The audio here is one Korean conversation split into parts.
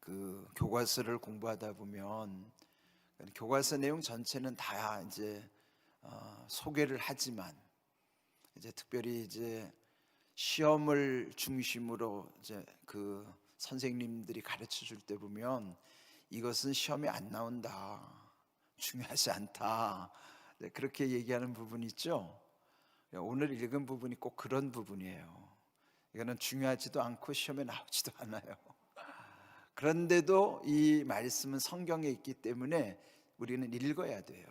그 교과서를 공부하다 보면 교과서 내용 전체는 다 이제 소개를 하지만 이제 특별히 이제 시험을 중심으로 이제 그 선생님들이 가르쳐 줄 때 보면 이것은 시험에 안 나온다, 중요하지 않다, 그렇게 얘기하는 부분이 있죠. 오늘 읽은 부분이 꼭 그런 부분이에요. 이거는 중요하지도 않고 시험에 나오지도 않아요. 그런데도 이 말씀은 성경에 있기 때문에 우리는 읽어야 돼요.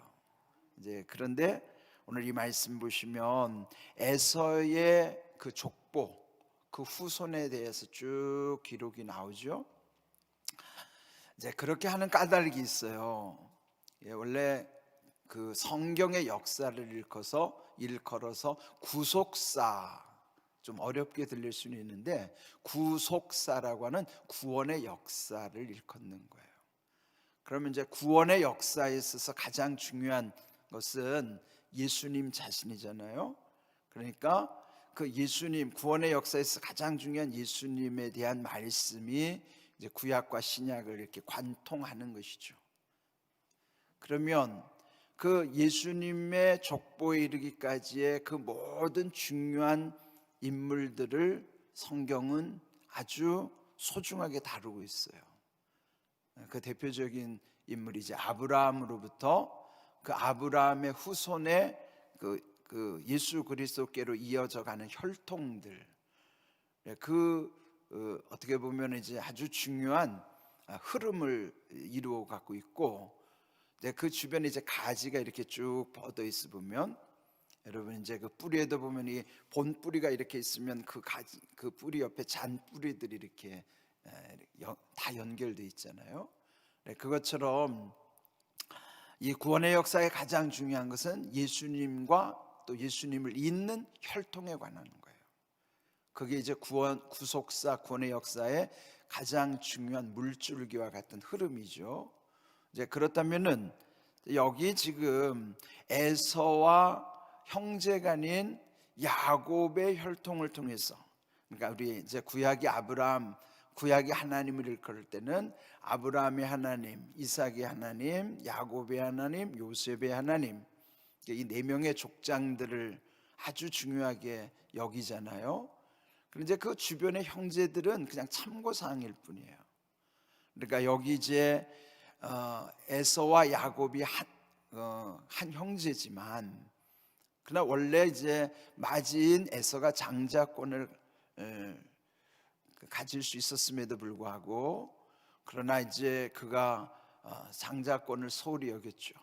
이제 그런데 오늘 이 말씀 보시면 에서의 그 족보, 그 후손에 대해서 쭉 기록이 나오죠. 이제 그렇게 하는 까닭이 있어요. 원래 그 성경의 역사를 일컬어서 구속사, 좀 어렵게 들릴 수는 있는데 구속사라고 하는 구원의 역사를 일컫는 거예요. 그러면 이제 구원의 역사에 있어서 가장 중요한 것은 예수님 자신이잖아요. 그러니까 그 예수님, 구원의 역사에서 가장 중요한 예수님에 대한 말씀이 이제 구약과 신약을 이렇게 관통하는 것이죠. 그러면 그 예수님의 족보에 이르기까지의 그 모든 중요한 인물들을 성경은 아주 소중하게 다루고 있어요. 그 대표적인 인물이 이제 아브라함으로부터 그 아브라함의 후손의 그 예수 그리스도께로 이어져 가는 혈통들, 어떻게 보면 이제 아주 중요한 흐름을 이루어 갖고 있고, 그 주변에 이제 가지가 이렇게 쭉 뻗어 있어 보면, 여러분 이제 그 뿌리에도 보면 이 본 뿌리가 이렇게 있으면 그 가지, 그 뿌리 옆에 잔 뿌리들이 이렇게 다 연결돼 있잖아요. 그것처럼 이 구원의 역사의 가장 중요한 것은 예수님과 또 예수님을 잇는 혈통에 관한 거예요. 그게 이제 구속사, 구원의 역사의 가장 중요한 물줄기와 같은 흐름이죠. 이제 그렇다면은 여기 지금 에서와 형제간인 야곱의 혈통을 통해서, 그러니까 우리 이제 구약이 아브라함, 구약이 하나님을 일컬을 때는 아브라함의 하나님, 이삭의 하나님, 야곱의 하나님, 요셉의 하나님, 이 네 명의 족장들을 아주 중요하게 여기잖아요. 그런데 그 주변의 형제들은 그냥 참고 사항일 뿐이에요. 그러니까 여기 이제 에서와 야곱이 한 형제지만, 그러나 원래 이제 맞이인 에서가 장자권을 가질 수 있었음에도 불구하고, 그러나 이제 그가 장자권을 소홀히 여겼죠.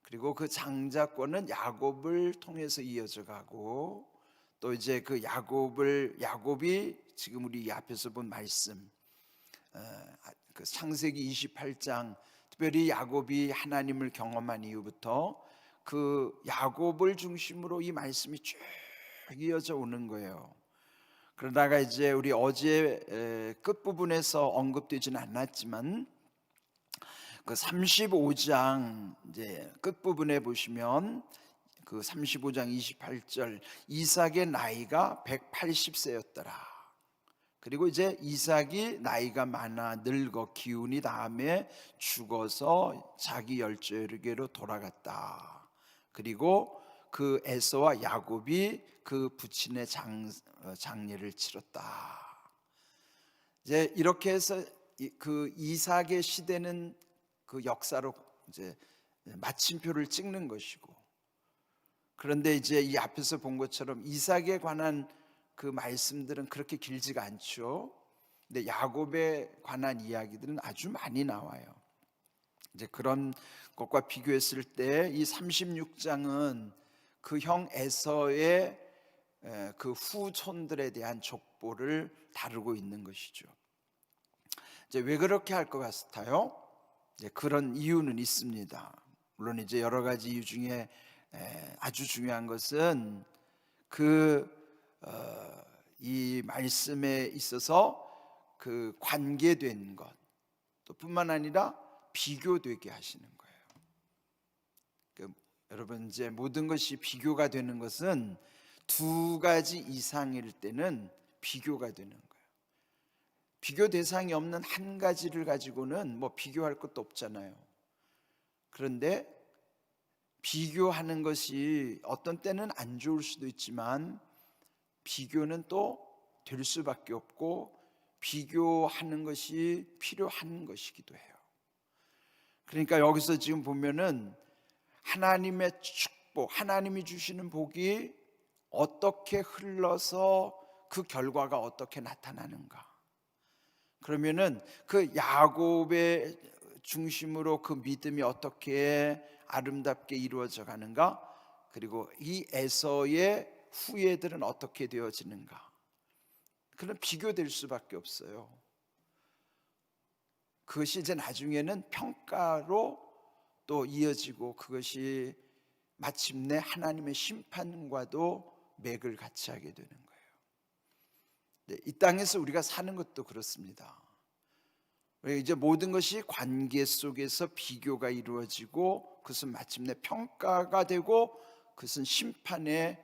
그리고 그 장자권은 야곱을 통해서 이어져 가고, 또 이제 그 야곱이 지금 우리 앞에서 본 말씀, 그 창세기 28장, 특별히 야곱이 하나님을 경험한 이후부터 그 야곱을 중심으로 이 말씀이 쭉 이어져 오는 거예요. 그러다가 이제 우리 어제 끝부분에서 언급되지는 않았지만 그 35장 이제 끝부분에 보시면 그 35장 28절, 이삭의 나이가 180세였더라. 그리고 이제 이삭이 나이가 많아 늙어 기운이 다음에 죽어서 자기 열조에게로 돌아갔다. 그리고 그 에서와 야곱이 그 부친의 장례를 치렀다. 이제 이렇게 해서 그 이삭의 시대는 그 역사로 이제 마침표를 찍는 것이고, 그런데 이제 이 앞에서 본 것처럼 이삭에 관한 그 말씀들은 그렇게 길지가 않죠. 근데 야곱에 관한 이야기들은 아주 많이 나와요. 이제 그런 것과 비교했을 때 이 36장은 그 형 에서의 그 후손들에 대한 족보를 다루고 있는 것이죠. 이제 왜 그렇게 할 것 같아요? 이제 그런 이유는 있습니다. 물론 이제 여러 가지 이유 중에 아주 중요한 것은 이 말씀에 있어서 그 관계된 것, 또 뿐만 아니라 비교되게 하시는 거예요. 여러분 이제 모든 것이 비교가 되는 것은 두 가지 이상일 때는 비교가 되는 거예요. 비교 대상이 없는 한 가지를 가지고는 뭐 비교할 것도 없잖아요. 그런데 비교하는 것이 어떤 때는 안 좋을 수도 있지만 비교는 또 될 수밖에 없고 비교하는 것이 필요한 것이기도 해요. 그러니까 여기서 지금 보면은 하나님의 축복, 하나님이 주시는 복이 어떻게 흘러서 그 결과가 어떻게 나타나는가. 그러면은 그 야곱의 중심으로 그 믿음이 어떻게 아름답게 이루어져 가는가, 그리고 이 에서의 후예들은 어떻게 되어지는가, 그런 비교될 수밖에 없어요. 그것이 이제 나중에는 평가로 또 이어지고 그것이 마침내 하나님의 심판과도 맥을 같이 하게 되는 거예요. 네, 이 땅에서 우리가 사는 것도 그렇습니다. 이제 모든 것이 관계 속에서 비교가 이루어지고 그것은 마침내 평가가 되고 그것은 심판의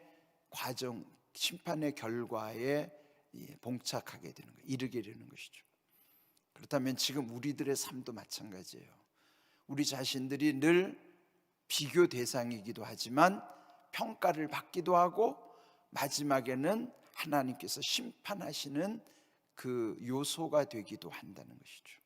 과정, 심판의 결과에 봉착하게 되는 거예요. 이르게 되는 것이죠. 그렇다면 지금 우리들의 삶도 마찬가지예요. 우리 자신들이 늘 비교 대상이기도 하지만 평가를 받기도 하고 마지막에는 하나님께서 심판하시는 그 요소가 되기도 한다는 것이죠.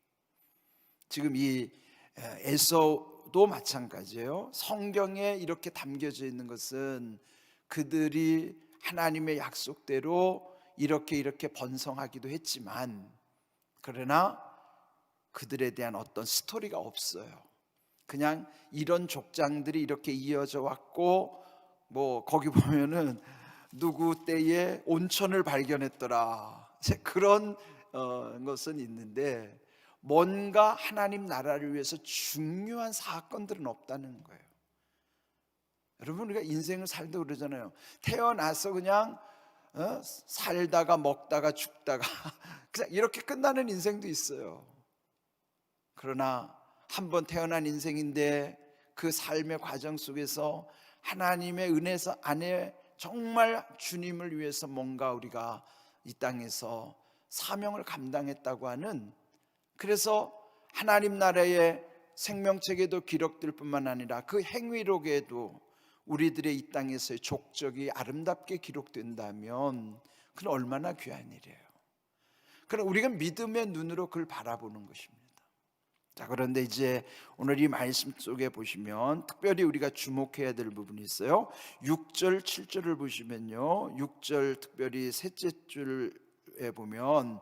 지금 이 에서도 마찬가지예요. 성경에 이렇게 담겨져 있는 것은 그들이 하나님의 약속대로 이렇게 번성하기도 했지만, 그러나 그들에 대한 어떤 스토리가 없어요. 그냥 이런 족장들이 이렇게 이어져 왔고, 뭐 거기 보면은 누구 때에 온천을 발견했더라, 그런 것은 있는데 뭔가 하나님 나라를 위해서 중요한 사건들은 없다는 거예요. 여러분, 우리가 인생을 살다 그러잖아요. 태어나서 그냥 살다가 먹다가 죽다가 그냥 이렇게 끝나는 인생도 있어요. 그러나 한 번 태어난 인생인데 그 삶의 과정 속에서 하나님의 은혜 안에 정말 주님을 위해서 뭔가 우리가 이 땅에서 사명을 감당했다고 하는, 그래서 하나님 나라의 생명책에도 기록될 뿐만 아니라 그 행위록에도 우리들의 이 땅에서의 족적이 아름답게 기록된다면 그건 얼마나 귀한 일이에요. 그럼 우리가 믿음의 눈으로 그걸 바라보는 것입니다. 자, 그런데 이제 오늘 이 말씀 속에 보시면 특별히 우리가 주목해야 될 부분이 있어요. 6절 7절을 보시면요, 6절 특별히 셋째 줄에 보면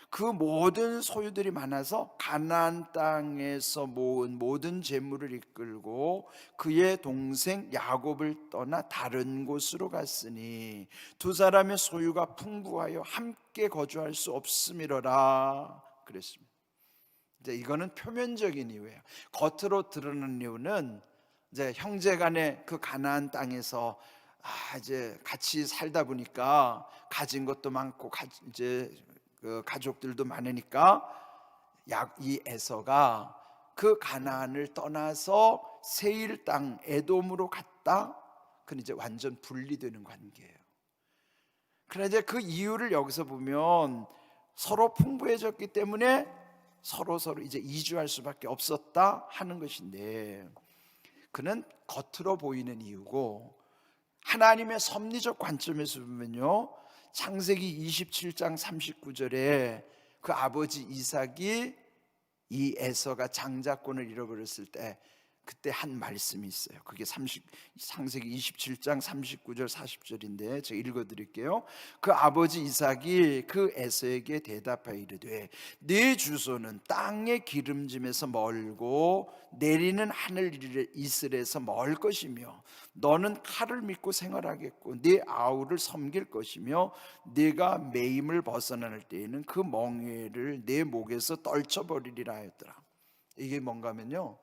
그 모든 소유들이 많아서 가나안 땅에서 모은 모든 재물을 이끌고 그의 동생 야곱을 떠나 다른 곳으로 갔으니 두 사람의 소유가 풍부하여 함께 거주할 수 없음이로라 그랬습니다. 이제 이거는 표면적인 이유예요. 겉으로 드러나는 이유는 이제 형제간에 그 가나안 땅에서 이제 같이 살다 보니까 가진 것도 많고 이제 그 가족들도 많으니까 이 에서가 그 가나안을 떠나서 세일 땅 에돔으로 갔다. 그건 이제 완전 분리되는 관계예요. 그러나 이제 그 이유를 여기서 보면 서로 풍부해졌기 때문에 서로 이제 이주할 수밖에 없었다 하는 것인데, 그는 겉으로 보이는 이유고 하나님의 섭리적 관점에서 보면요, 창세기 27장 39절에 그 아버지 이삭이 이 에서가 장자권을 잃어버렸을 때 그때 한 말씀이 있어요. 그게 창세기 27장 39절 40절인데 제가 읽어드릴게요. 그 아버지 이삭이 그 에서에게 대답하여 이르되 네 주소는 땅의 기름짐에서 멀고 내리는 하늘 이슬에서 멀 것이며 너는 칼을 믿고 생활하겠고 네 아우를 섬길 것이며 네가 매임을 벗어날 때에는 그 멍에를 내 목에서 떨쳐버리리라 하였더라. 이게 뭔가 하면요,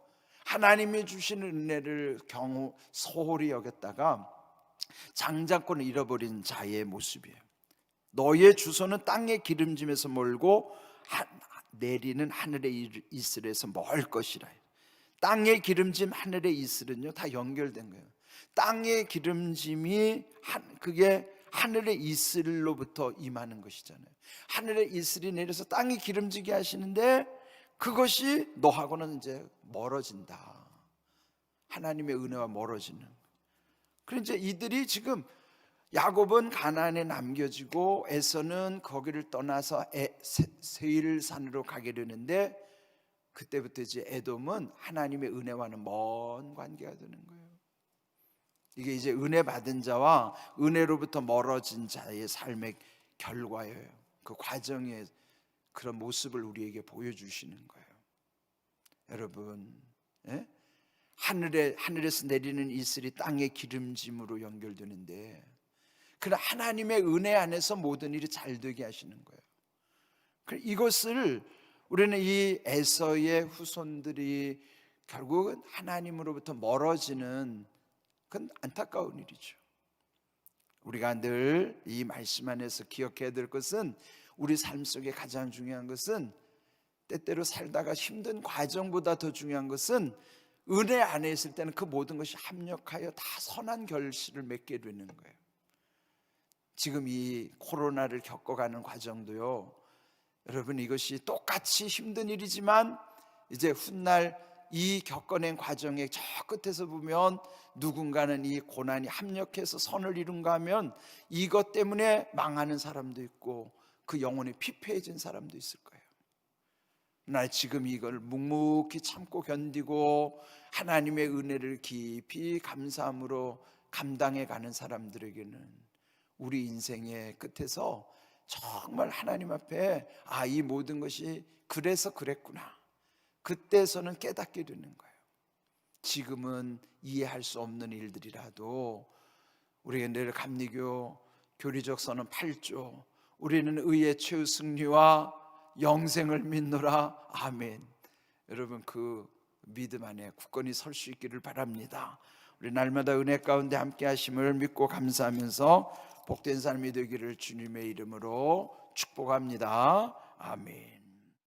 하나님이 주시는 은혜를 경우 소홀히 여겼다가 장자권을 잃어버린 자의 모습이에요. 너의 주소는 땅의 기름짐에서 멀고 내리는 하늘의 이슬에서 멀 것이라. 땅의 기름짐, 하늘의 이슬은요 다 연결된 거예요. 땅의 기름짐이 그게 하늘의 이슬로부터 임하는 것이잖아요. 하늘의 이슬이 내려서 땅이 기름지게 하시는데 그것이 너하고는 이제 멀어진다. 하나님의 은혜와 멀어지는. 그런데 이제 이들이 지금 야곱은 가나안에 남겨지고 에서는 거기를 떠나서 세일산으로 가게 되는데 그때부터 이제 에돔은 하나님의 은혜와는 먼 관계가 되는 거예요. 이게 이제 은혜 받은 자와 은혜로부터 멀어진 자의 삶의 결과예요. 그 과정의 그런 모습을 우리에게 보여주시는 거예요. 여러분, 예? 하늘에서 내리는 이슬이 땅의 기름짐으로 연결되는데, 그러나 하나님의 은혜 안에서 모든 일이 잘 되게 하시는 거예요. 이것을 우리는 이 에서의 후손들이 결국은 하나님으로부터 멀어지는 그건 안타까운 일이죠. 우리가 늘 이 말씀 안에서 기억해야 될 것은, 우리 삶 속에 가장 중요한 것은, 때때로 살다가 힘든 과정보다 더 중요한 것은 은혜 안에 있을 때는 그 모든 것이 합력하여 다 선한 결실을 맺게 되는 거예요. 지금 이 코로나를 겪어가는 과정도요, 여러분, 이것이 똑같이 힘든 일이지만 이제 훗날 이 겪어낸 과정의 저 끝에서 보면 누군가는 이 고난이 합력해서 선을 이룬가 하면 이것 때문에 망하는 사람도 있고 그 영혼이 피폐해진 사람도 있을 거예요. 나 지금 이걸 묵묵히 참고 견디고 하나님의 은혜를 깊이 감사함으로 감당해 가는 사람들에게는 우리 인생의 끝에서 정말 하나님 앞에 이 모든 것이 그래서 그랬구나, 그때서는 깨닫게 되는 거예요. 지금은 이해할 수 없는 일들이라도 우리가 늘 감리교 교리적 선언 8조 우리는 의의 최후 승리와 영생을 믿노라. 아멘. 여러분, 그 믿음 안에 굳건히 설 수 있기를 바랍니다. 우리 날마다 은혜 가운데 함께 하심을 믿고 감사하면서 복된 삶이 되기를 주님의 이름으로 축복합니다. 아멘.